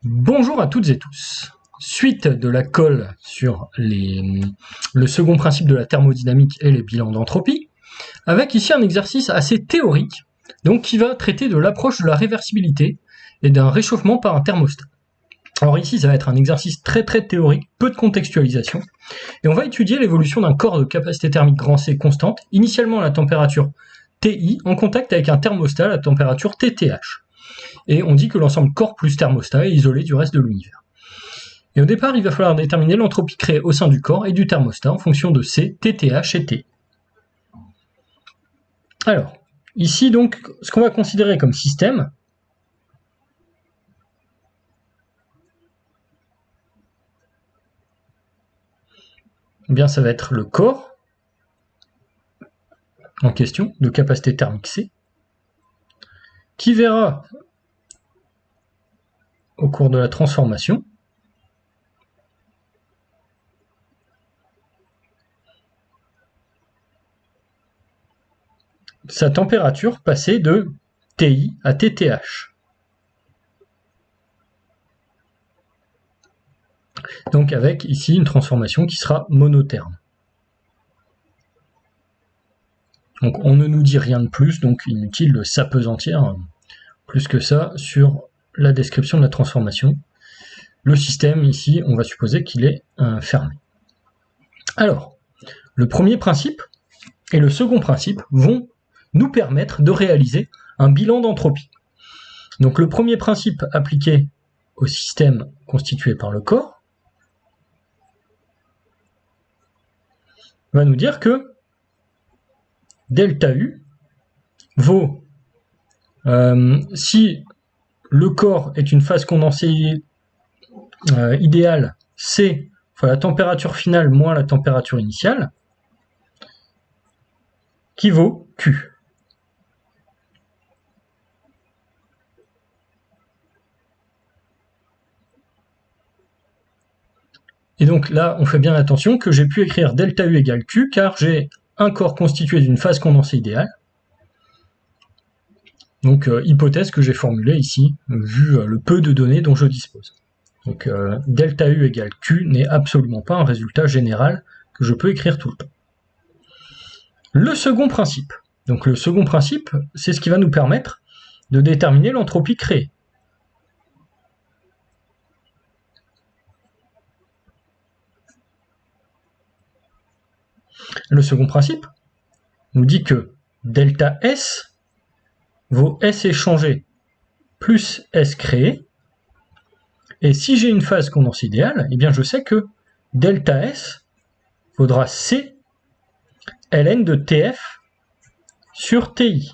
Bonjour à toutes et tous. Suite de la colle sur le second principe de la thermodynamique et les bilans d'entropie, avec ici un exercice assez théorique, donc qui va traiter de l'approche de la réversibilité et d'un réchauffement par un thermostat. Alors ici, ça va être un exercice très théorique, peu de contextualisation, et on va étudier l'évolution d'un corps de capacité thermique grand C constante, initialement à la température TI, en contact avec un thermostat à la température TTH. Et on dit que l'ensemble corps plus thermostat est isolé du reste de l'univers. Et au départ, il va falloir déterminer l'entropie créée au sein du corps et du thermostat en fonction de C, TTH et T. Alors, ici donc, ce qu'on va considérer comme système, eh bien ça va être le corps en question, de capacité thermique C, qui verra au cours de la transformation sa température passer de TI à TTH. Donc avec ici une transformation qui sera monotherme. Donc on ne nous dit rien de plus, donc inutile de s'apesantir plus que ça sur la description de la transformation. Le système ici, on va supposer qu'il est fermé. Alors, le premier principe et le second principe vont nous permettre de réaliser un bilan d'entropie. Donc le premier principe appliqué au système constitué par le corps va nous dire que delta U vaut, si le corps est une phase condensée idéale, C, enfin la température finale moins la température initiale, qui vaut Q. Et donc là, on fait bien attention que j'ai pu écrire delta U égale Q, car j'ai un corps constitué d'une phase condensée idéale. Donc hypothèse que j'ai formulée ici, vu le peu de données dont je dispose. Donc delta U égale Q n'est absolument pas un résultat général que je peux écrire tout le temps. Le second principe. Donc le second principe, c'est ce qui va nous permettre de déterminer l'entropie créée. Le second principe nous dit que delta S vaut S échangé plus S créé. Et si j'ai une phase condensée idéale, eh bien je sais que delta S vaudra C ln de TF sur TI.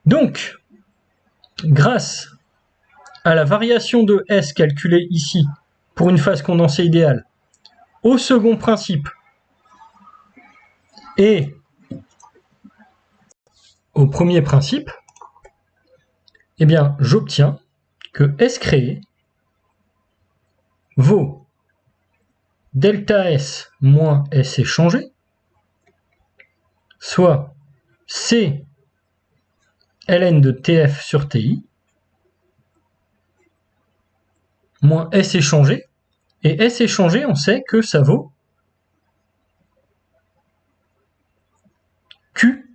Donc, grâce à la variation de S calculée ici pour une phase condensée idéale, au second principe et au premier principe, eh bien j'obtiens que S créé vaut delta S moins S échangé, soit C ln de TF sur TI, moins S échangé, et S échangé, on sait que ça vaut Q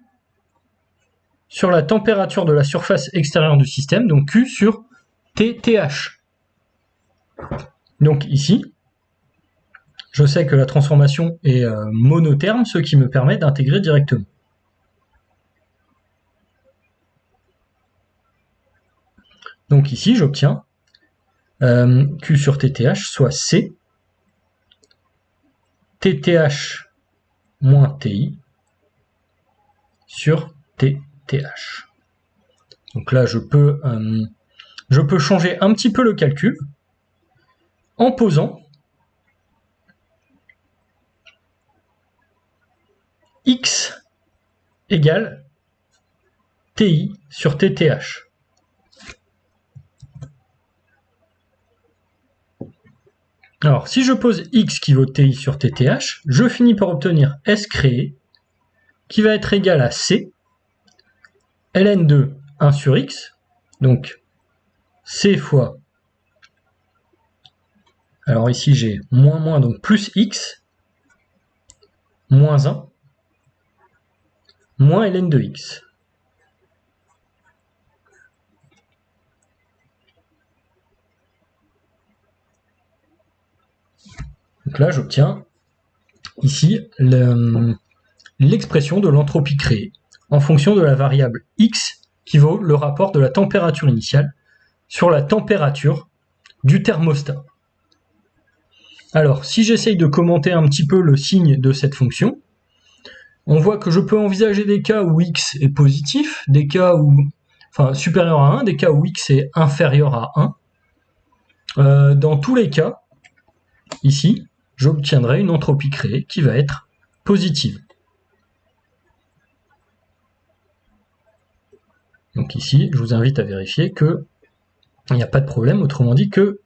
sur la température de la surface extérieure du système, donc Q sur TTH. Donc ici, je sais que la transformation est monotherme, ce qui me permet d'intégrer directement. Donc ici, j'obtiens Q sur TTH, soit C, TTH moins TI sur TTH. Donc là, je peux changer un petit peu le calcul en posant X égale TI sur TTH. Alors, si je pose X qui vaut TI sur TTH, je finis par obtenir S créé, qui va être égal à C, ln de 1 sur X, donc C fois, alors ici j'ai moins, donc plus x, moins 1, moins ln de x. Donc là, j'obtiens ici l'expression de l'entropie créée en fonction de la variable x qui vaut le rapport de la température initiale sur la température du thermostat. Alors, si j'essaye de commenter un petit peu le signe de cette fonction, on voit que je peux envisager des cas où x est positif, des cas où, enfin, supérieur à 1, des cas où x est inférieur à 1. Dans tous les cas, ici, j'obtiendrai une entropie créée qui va être positive. Donc ici, je vous invite à vérifier que il n'y a pas de problème, autrement dit que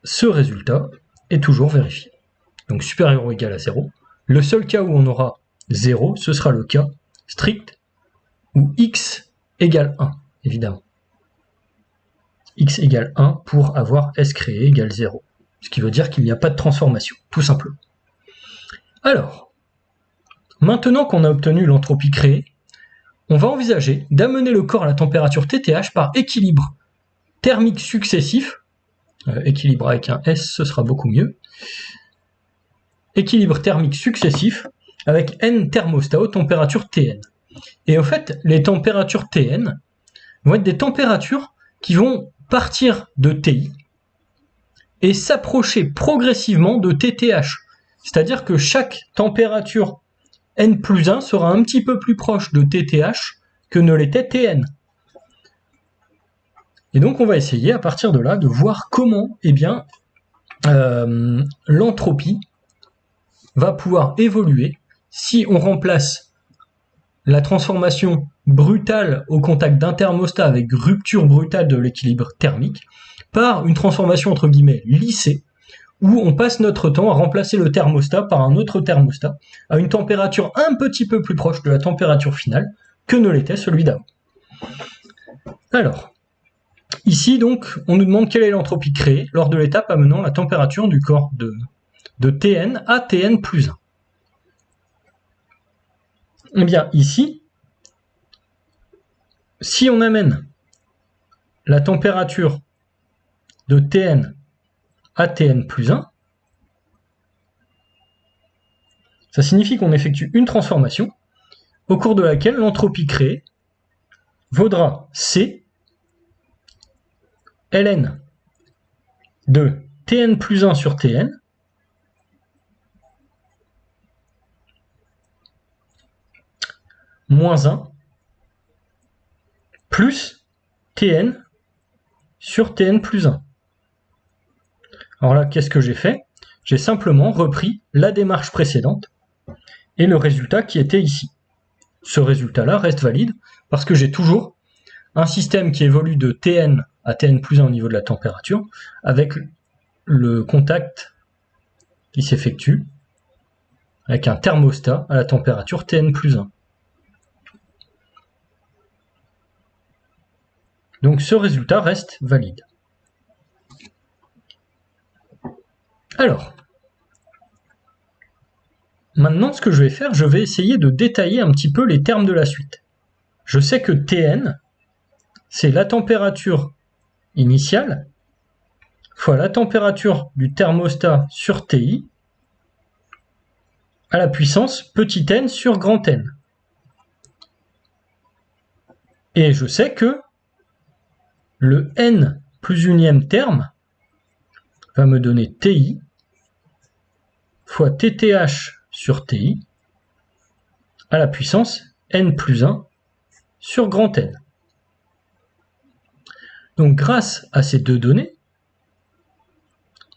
ce résultat est toujours vérifié. Donc supérieur ou égal à 0. Le seul cas où on aura 0, ce sera le cas strict où x égale 1, évidemment. X égale 1 pour avoir S créé égale 0. Ce qui veut dire qu'il n'y a pas de transformation, tout simplement. Alors, maintenant qu'on a obtenu l'entropie créée, on va envisager d'amener le corps à la température TTH par équilibre thermique successif. Équilibre avec un S, ce sera beaucoup mieux. Équilibre thermique successif avec N thermostats aux températures Tn. Et en fait, les températures Tn vont être des températures qui vont partir de Ti et s'approcher progressivement de TTH. C'est-à-dire que chaque température N plus 1 sera un petit peu plus proche de TTH que ne l'était Tn. Et donc on va essayer à partir de là de voir comment l'entropie va pouvoir évoluer si on remplace la transformation brutale au contact d'un thermostat avec rupture brutale de l'équilibre thermique par une transformation entre guillemets lissée où on passe notre temps à remplacer le thermostat par un autre thermostat à une température un petit peu plus proche de la température finale que ne l'était celui d'avant. Alors, ici donc, on nous demande quelle est l'entropie créée lors de l'étape amenant la température du corps de Tn à Tn plus 1. Eh bien, ici, si on amène la température de Tn à Tn plus 1, ça signifie qu'on effectue une transformation au cours de laquelle l'entropie créée vaudra C ln de Tn plus 1 sur Tn moins 1 plus Tn sur Tn plus 1. Alors là, qu'est-ce que j'ai fait? J'ai simplement repris la démarche précédente et le résultat qui était ici. Ce résultat-là reste valide parce que j'ai toujours un système qui évolue de Tn à Tn plus 1 au niveau de la température avec le contact qui s'effectue avec un thermostat à la température Tn plus 1. Donc ce résultat reste valide. Alors, maintenant ce que je vais faire, je vais essayer de détailler un petit peu les termes de la suite. Je sais que Tn, c'est la température initiale fois la température du thermostat sur Ti à la puissance petit n sur grand N. Et je sais que le n plus unième terme va me donner Ti fois TTH sur Ti à la puissance n plus 1 sur grand N. Donc grâce à ces deux données,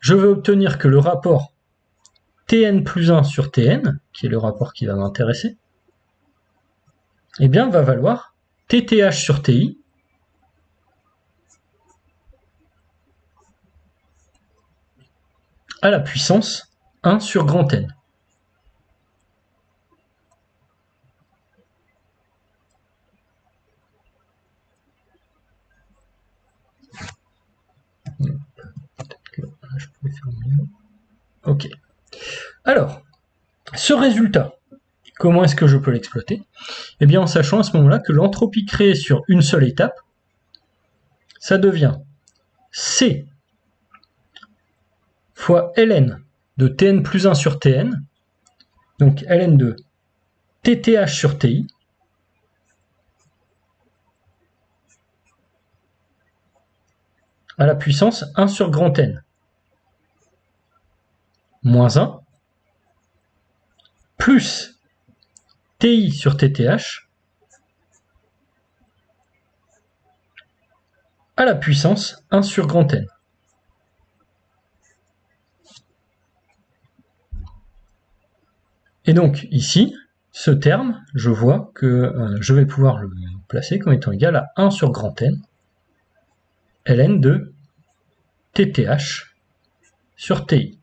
je vais obtenir que le rapport Tn plus 1 sur Tn, qui est le rapport qui va m'intéresser, eh bien va valoir TTH sur Ti à la puissance 1 sur grand N. Alors, ce résultat, comment est-ce que je peux l'exploiter? Eh bien, en sachant à ce moment-là que l'entropie créée sur une seule étape, ça devient C fois ln de Tn plus 1 sur Tn, donc ln de TTH sur TI, à la puissance 1 sur grand N, moins 1, plus TI sur TTH, à la puissance 1 sur grand N. Et donc ici, ce terme, je vois que je vais pouvoir le placer comme étant égal à 1 sur grand N, ln de TTH sur TI.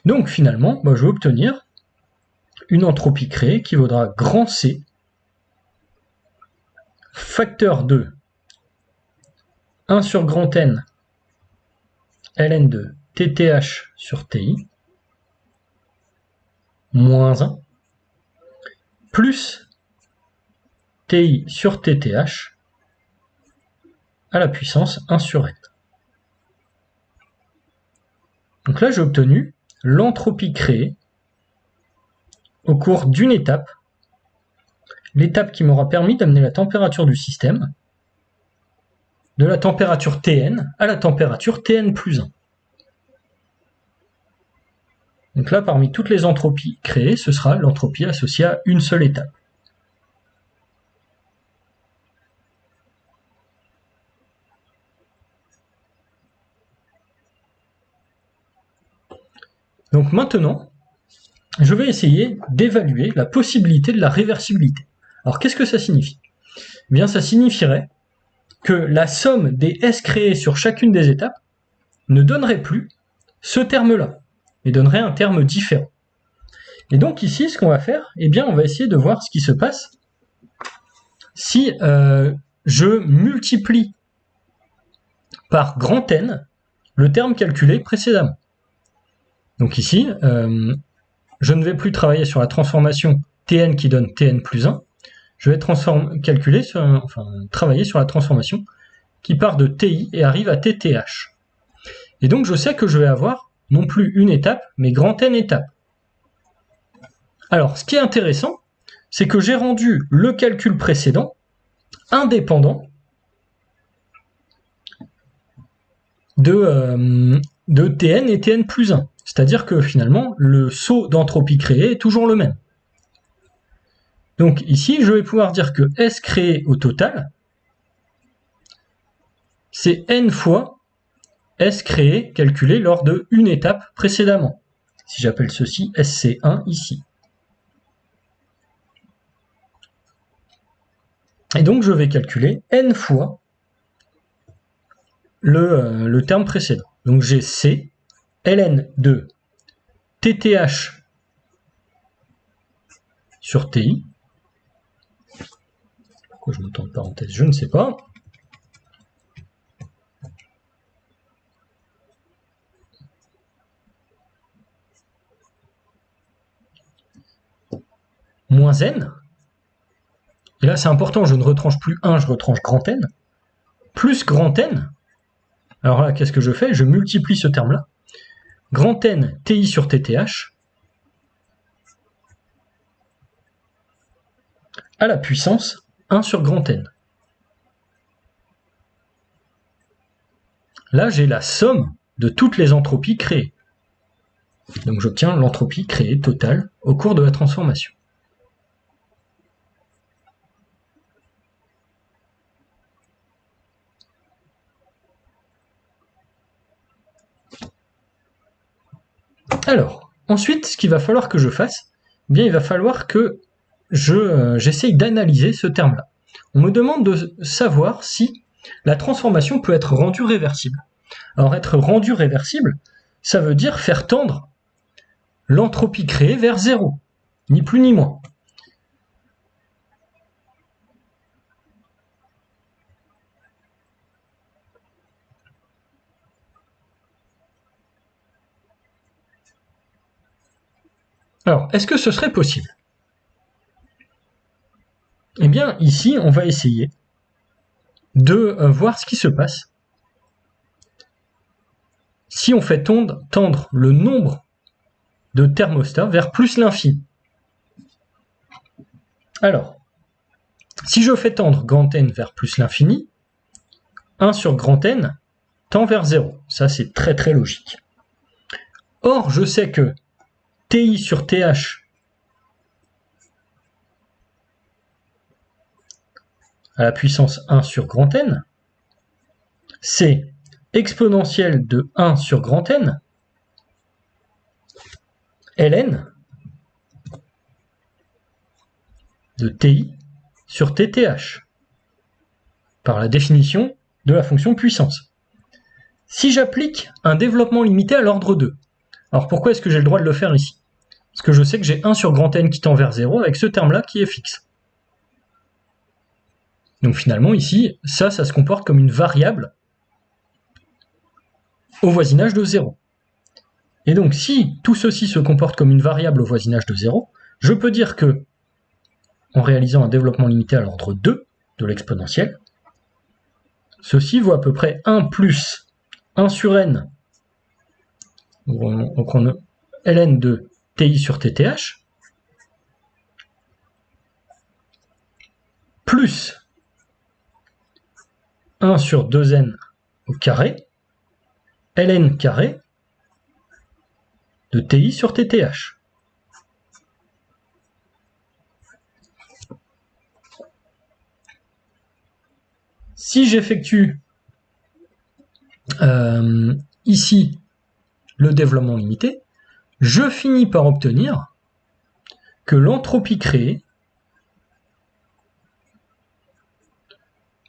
Donc finalement, je vais obtenir une entropie créée qui vaudra grand C facteur de 1 sur grand N ln de TTH sur TI moins 1 plus TI sur TTH à la puissance 1 sur N. Donc là, j'ai obtenu l'entropie créée au cours d'une étape, l'étape qui m'aura permis d'amener la température du système de la température Tn à la température Tn plus 1. Donc là, parmi toutes les entropies créées, ce sera l'entropie associée à une seule étape. Donc maintenant, je vais essayer d'évaluer la possibilité de la réversibilité. Alors qu'est-ce que ça signifie? Eh bien, ça signifierait que la somme des S créés sur chacune des étapes ne donnerait plus ce terme-là, mais donnerait un terme différent. Et donc ici, ce qu'on va faire, eh bien, on va essayer de voir ce qui se passe si je multiplie par grand N le terme calculé précédemment. Donc ici, je ne vais plus travailler sur la transformation Tn qui donne Tn plus 1, je vais travailler sur la transformation qui part de Ti et arrive à TTH. Et donc je sais que je vais avoir non plus une étape, mais grand N étapes. Alors, ce qui est intéressant, c'est que j'ai rendu le calcul précédent indépendant de Tn et Tn plus 1. C'est-à-dire que finalement, le saut d'entropie créée est toujours le même. Donc ici, je vais pouvoir dire que S créé au total, c'est N fois S créé calculé lors de une étape précédemment. Si j'appelle ceci SC1 ici. Et donc je vais calculer N fois le terme précédent. Donc j'ai C, ln de TTH sur TI. Pourquoi je me tente parenthèse, je ne sais pas. Moins N. Et là c'est important, je ne retranche plus 1, je retranche grand N. Plus grand N. Alors là, qu'est-ce que je fais? Je multiplie ce terme-là. Grand N TI sur TTH à la puissance 1 sur grand N. Là, j'ai la somme de toutes les entropies créées. Donc j'obtiens l'entropie créée totale au cours de la transformation. Alors, ensuite, ce qu'il va falloir que je fasse, eh bien, il va falloir que j'essaye d'analyser ce terme-là. On me demande de savoir si la transformation peut être rendue réversible. Alors, être rendue réversible, ça veut dire faire tendre l'entropie créée vers 0, ni plus ni moins. Alors, est-ce que ce serait possible? Eh bien, ici, on va essayer de voir ce qui se passe si on fait tendre le nombre de thermostats vers plus l'infini. Alors, si je fais tendre grand N vers plus l'infini, 1 sur grand N tend vers 0. Ça, c'est très très logique. Or, je sais que TI sur TH à la puissance 1 sur grand N, c'est exponentielle de 1 sur grand N, ln de TI sur TTH, par la définition de la fonction puissance. Si j'applique un développement limité à l'ordre 2, alors pourquoi est-ce que j'ai le droit de le faire ici? Parce que je sais que j'ai 1 sur grand N qui tend vers 0 avec ce terme-là qui est fixe. Donc finalement ici, ça se comporte comme une variable au voisinage de 0. Et donc si tout ceci se comporte comme une variable au voisinage de 0, je peux dire que, en réalisant un développement limité à l'ordre 2 de l'exponentielle, ceci vaut à peu près 1 plus 1 sur n, donc on a ln de TI sur TTH, plus 1 sur 2n au carré, ln carré de TI sur TTH. Si j'effectue ici le développement limité, je finis par obtenir que l'entropie créée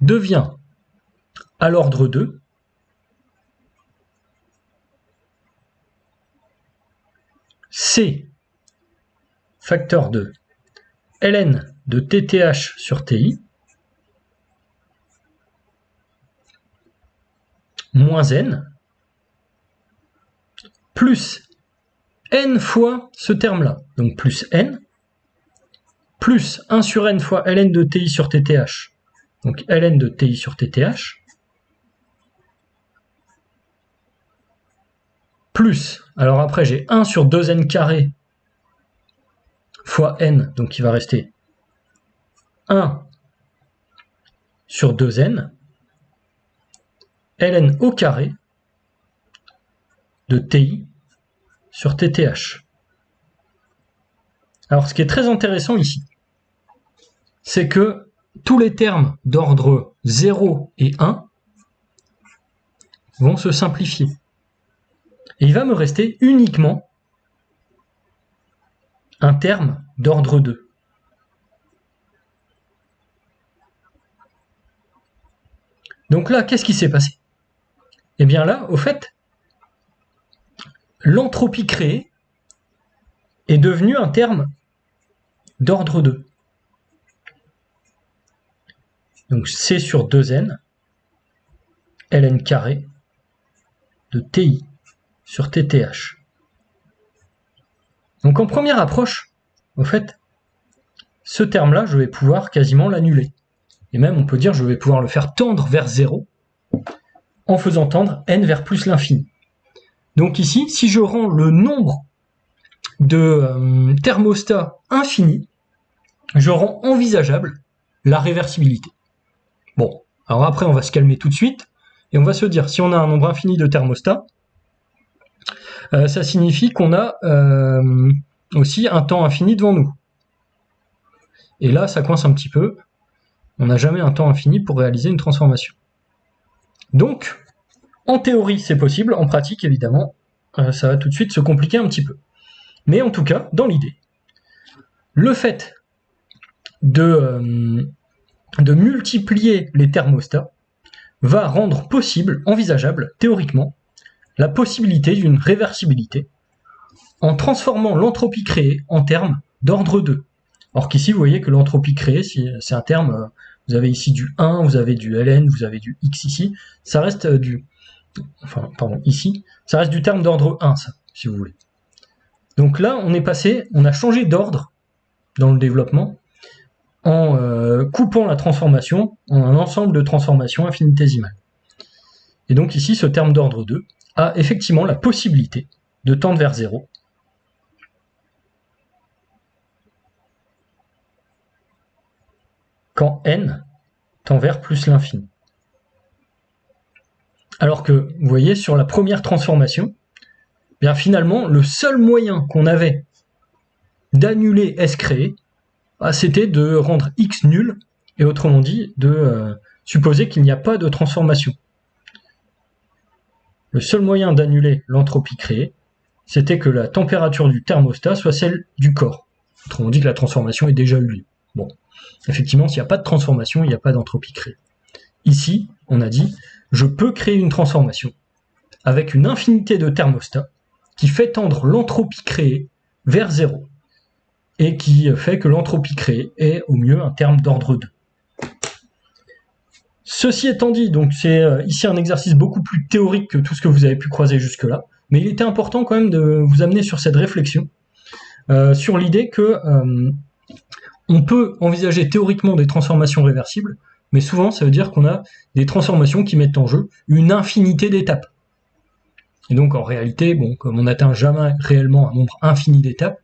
devient à l'ordre 2 C facteur de ln de TTH sur TI moins n plus n fois ce terme-là, donc plus n, plus 1 sur n fois ln de TI sur TTH, donc ln de TI sur TTH, plus, alors après j'ai 1 sur 2n carré fois n, donc il va rester 1 sur 2n, ln au carré de TI sur TTH. Alors ce qui est très intéressant ici, c'est que tous les termes d'ordre 0 et 1 vont se simplifier. Et il va me rester uniquement un terme d'ordre 2. Donc là, qu'est-ce qui s'est passé? Eh bien là, au fait, l'entropie créée est devenue un terme d'ordre 2. Donc C sur 2n, ln carré de TI sur TTH. Donc en première approche, au fait, ce terme-là, je vais pouvoir quasiment l'annuler. Et même, on peut dire, je vais pouvoir le faire tendre vers 0 en faisant tendre n vers plus l'infini. Donc ici, si je rends le nombre de thermostats infini, je rends envisageable la réversibilité. Bon, alors après, on va se calmer tout de suite, et on va se dire, si on a un nombre infini de thermostats, ça signifie qu'on a aussi un temps infini devant nous. Et là, ça coince un petit peu. On n'a jamais un temps infini pour réaliser une transformation. Donc, en théorie, c'est possible. En pratique, évidemment, ça va tout de suite se compliquer un petit peu. Mais en tout cas, dans l'idée, le fait de multiplier les thermostats va rendre possible, envisageable, théoriquement, la possibilité d'une réversibilité en transformant l'entropie créée en termes d'ordre 2. Or qu'ici, vous voyez que l'entropie créée, c'est un terme, vous avez ici du 1, vous avez du ln, vous avez du x ici, ça reste ici, ça reste du terme d'ordre 1, ça, si vous voulez. Donc là, on a changé d'ordre dans le développement en coupant la transformation en un ensemble de transformations infinitésimales. Et donc ici, ce terme d'ordre 2 a effectivement la possibilité de tendre vers 0 quand n tend vers plus l'infini. Alors que, vous voyez, sur la première transformation, bien finalement, le seul moyen qu'on avait d'annuler S créé, c'était de rendre X nul, et autrement dit, de supposer qu'il n'y a pas de transformation. Le seul moyen d'annuler l'entropie créée, c'était que la température du thermostat soit celle du corps. Autrement dit que la transformation est déjà eu lieu. Bon, effectivement, s'il n'y a pas de transformation, il n'y a pas d'entropie créée. Ici, on a dit, je peux créer une transformation avec une infinité de thermostats qui fait tendre l'entropie créée vers 0 et qui fait que l'entropie créée est au mieux un terme d'ordre 2. Ceci étant dit, donc c'est ici un exercice beaucoup plus théorique que tout ce que vous avez pu croiser jusque-là, mais il était important quand même de vous amener sur cette réflexion, sur l'idée que on peut envisager théoriquement des transformations réversibles, mais souvent ça veut dire qu'on a des transformations qui mettent en jeu une infinité d'étapes. Et donc en réalité, bon, comme on n'atteint jamais réellement un nombre infini d'étapes,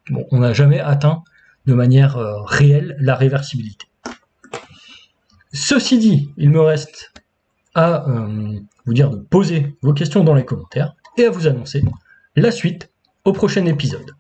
bon, on n'a jamais atteint de manière réelle la réversibilité. Ceci dit, il me reste à vous dire de poser vos questions dans les commentaires et à vous annoncer la suite au prochain épisode.